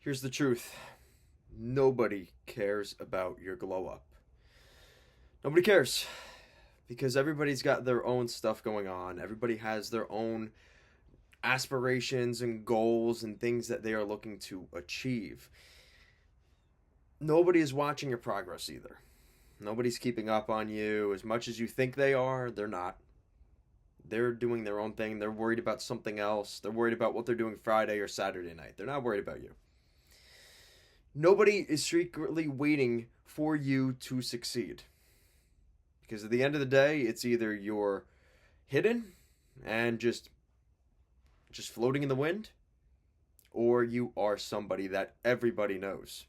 Here's the truth. Nobody cares about your glow up. Nobody cares because everybody's got their own stuff going on. Everybody has their own aspirations and goals and things that they are looking to achieve. Nobody is watching your progress either. Nobody's keeping up on you as much as you think they are. They're not. They're doing their own thing. They're worried about something else. They're worried about what they're doing Friday or Saturday night. They're not worried about you. Nobody is secretly waiting for you to succeed. Because at the end of the day, it's either you're hidden and just floating in the wind, or you are somebody that everybody knows.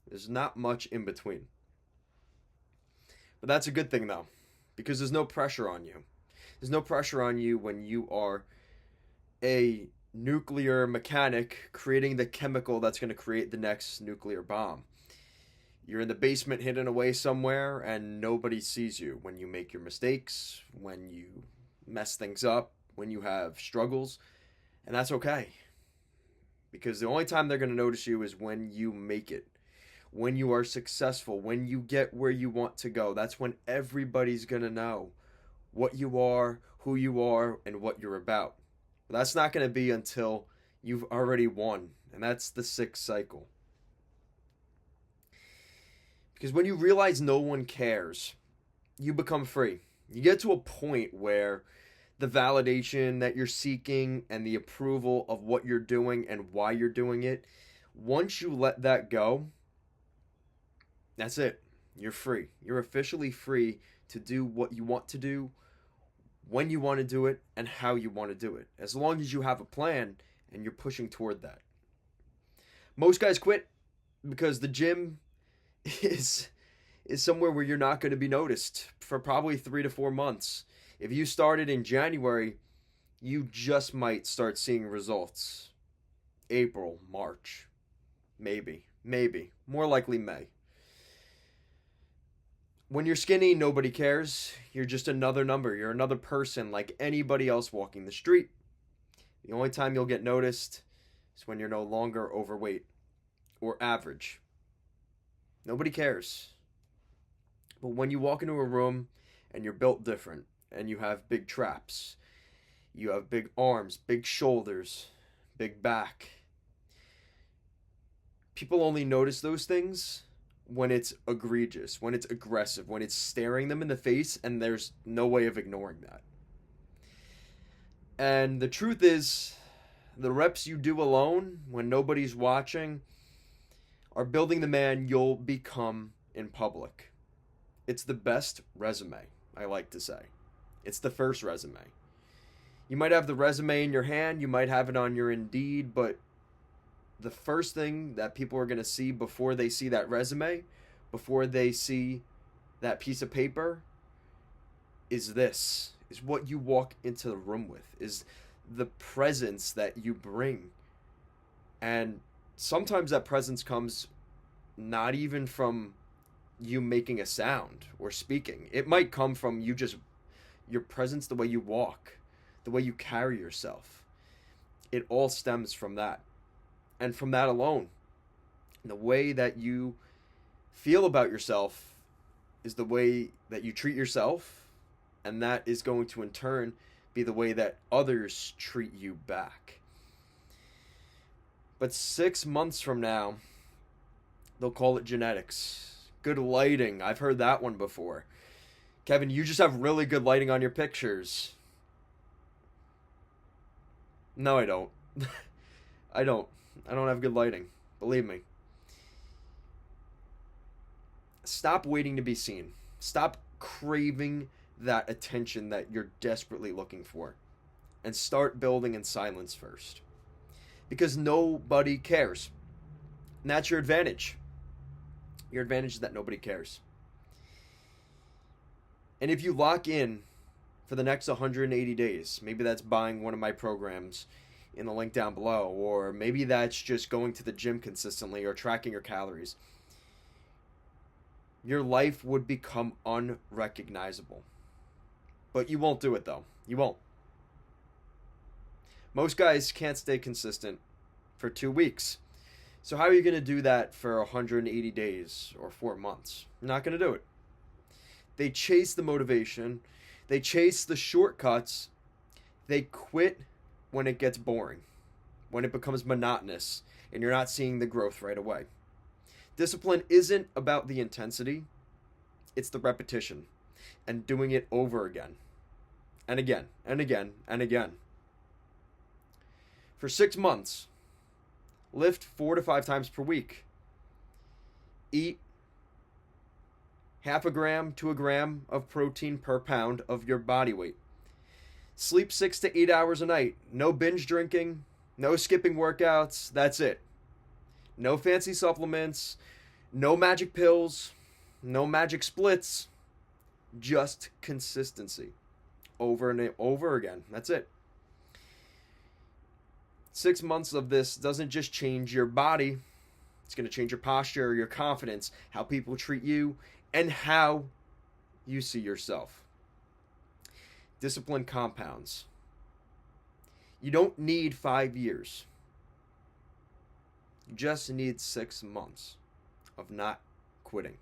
There's not much in between. But that's a good thing though, because there's no pressure on you. There's no pressure on you when you are a nuclear mechanic creating the chemical that's going to create the next nuclear bomb. You're in the basement hidden away somewhere and nobody sees you when you make your mistakes, when you mess things up, when you have struggles, and that's okay. Because the only time they're going to notice you is when you make it, when you are successful, when you get where you want to go. That's when everybody's going to know what you are, who you are, and what you're about. But that's not going to be until you've already won, and that's the sixth cycle. Because when you realize no one cares, you become free. You get to a point where the validation that you're seeking and the approval of what you're doing and why you're doing it, once you let that go, that's it. You're free. You're officially free to do what you want to do, when you want to do it, and how you want to do it. As long as you have a plan and you're pushing toward that. Most guys quit because the gym is is somewhere where you're not going to be noticed for probably 3 to 4 months. If you started in January, you just might start seeing results. April, March, maybe, more likely May. When you're skinny, nobody cares. You're just another number. You're another person like anybody else walking the street. The only time you'll get noticed is when you're no longer overweight or average. Nobody cares. But when you walk into a room and you're built different and you have big traps, you have big arms, big shoulders, big back, people only notice those things when it's egregious, when it's aggressive, when it's staring them in the face and there's no way of ignoring that. And the truth is, the reps you do alone when nobody's watching are building the man you'll become in public. It's the best resume, I like to say. It's the first resume. You might have the resume in your hand, you might have it on your Indeed, but the first thing that people are going to see before they see that resume, before they see that piece of paper, is this. Is what you walk into the room with, is the presence that you bring. And sometimes that presence comes not even from you making a sound or speaking. It might come from you just, your presence, the way you walk, the way you carry yourself. It all stems from that. And from that alone, the way that you feel about yourself is the way that you treat yourself, and that is going to in turn be the way that others treat you back. But 6 months from now, they'll call it genetics. Good lighting. I've heard that one before. Kevin, you just have really good lighting on your pictures. No, I don't. I don't. I don't have good lighting. Believe me. Stop waiting to be seen. Stop craving that attention that you're desperately looking for. And start building in silence first. Because nobody cares. And that's your advantage. Your advantage is that nobody cares. And if you lock in for the next 180 days, maybe that's buying one of my programs in the link down below, or maybe that's just going to the gym consistently or tracking your calories, your life would become unrecognizable. But you won't do it though. You won't. Most guys can't stay consistent for 2 weeks So how are you going to do that for 180 days or 4 months? You're not going to do it. They chase the motivation. They chase the shortcuts. They quit when it gets boring, when it becomes monotonous, and you're not seeing the growth right away. Discipline isn't about the intensity, it's the repetition and doing it over again and again and again and again. For 6 months, lift 4 to 5 times per week. Eat half a gram to a gram of protein per pound of your body weight. Sleep 6 to 8 hours a night. No binge drinking, no skipping workouts. That's it. No fancy supplements, no magic pills, no magic splits. Just consistency. Over and over again. That's it. 6 months of this doesn't just change your body, it's going to change your posture, your confidence, how people treat you, and how you see yourself. Discipline compounds. You don't need 5 years. You just need 6 months of not quitting.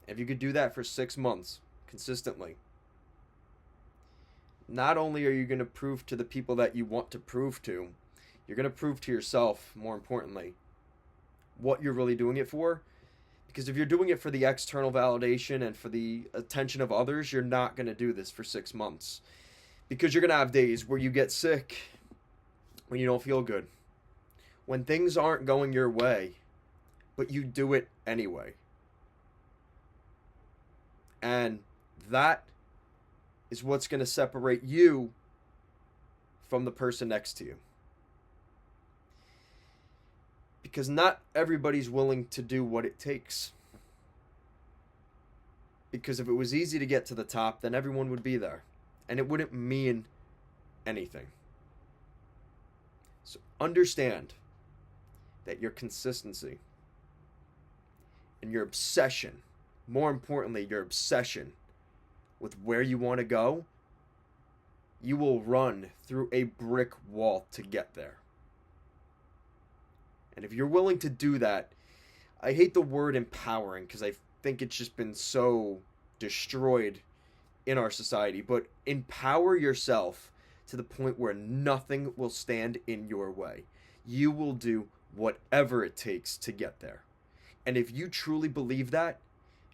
If you could do that for 6 months consistently, not only are you going to prove to the people that you want to prove to, you're going to prove to yourself, more importantly, what you're really doing it for. Because if you're doing it for the external validation and for the attention of others, you're not going to do this for 6 months. Because you're going to have days where you get sick, when you don't feel good, when things aren't going your way, but you do it anyway. And that is what's going to separate you from the person next to you. Because not everybody's willing to do what it takes. Because if it was easy to get to the top, then everyone would be there. And it wouldn't mean anything. So understand that your consistency and your obsession, more importantly, your obsession with where you want to go, you will run through a brick wall to get there. And if you're willing to do that, I hate the word empowering because I think it's just been so destroyed in our society, but empower yourself to the point where nothing will stand in your way. You will do whatever it takes to get there. And if you truly believe that,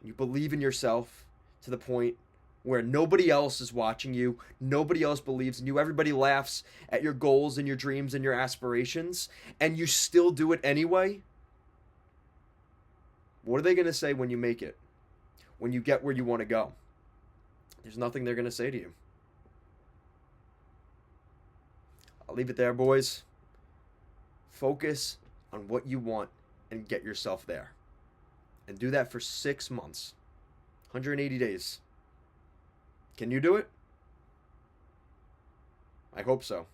you believe in yourself to the point where nobody else is watching you, nobody else believes in you, everybody laughs at your goals and your dreams and your aspirations, and you still do it anyway, what are they going to say when you make it? When you get where you want to go? There's nothing they're going to say to you. I'll leave it there, boys. Focus on what you want and get yourself there. And do that for 6 months. 180 days. Can you do it? I hope so.